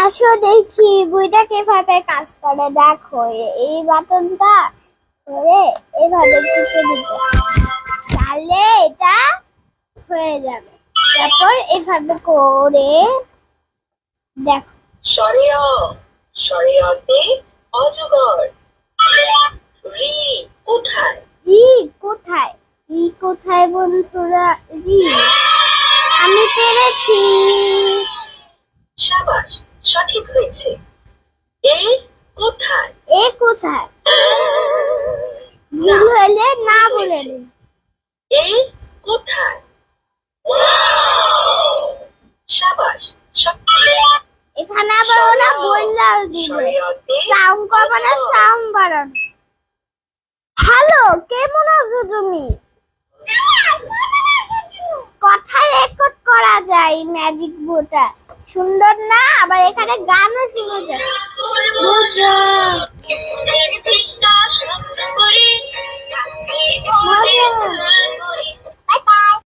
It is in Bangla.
আসো দেখি বইটা কিভাবে কাজ করে। দেখো এই বাটনটা ধরে এইভাবে চিপে দিতে, তাহলে এটা হয়ে যাবে। তারপর এইভাবে করে দেখো। সরেয়া সরেয়াতে অজগর। রি কোথায়? রি কোথায়? রি কোথায় বন্ধুরা? রি, আমি পেরেছি। সাবাস, সঠিক হয়েছে। এ কোথায়? এ কোথায়? ভুল হলে না বলে দিন। এ কোথায়? সাবাস, এখানে আবার ওরা বললাও দিবে সাউন্ড করবে না, সাউন্ড বাড়ানো। হ্যালো, কেমন আছো তুমি? কথা রেকর্ড করা যায় ম্যাজিক বোটা, সুন্দর না? আবার এখানে গানও শোনা যায়।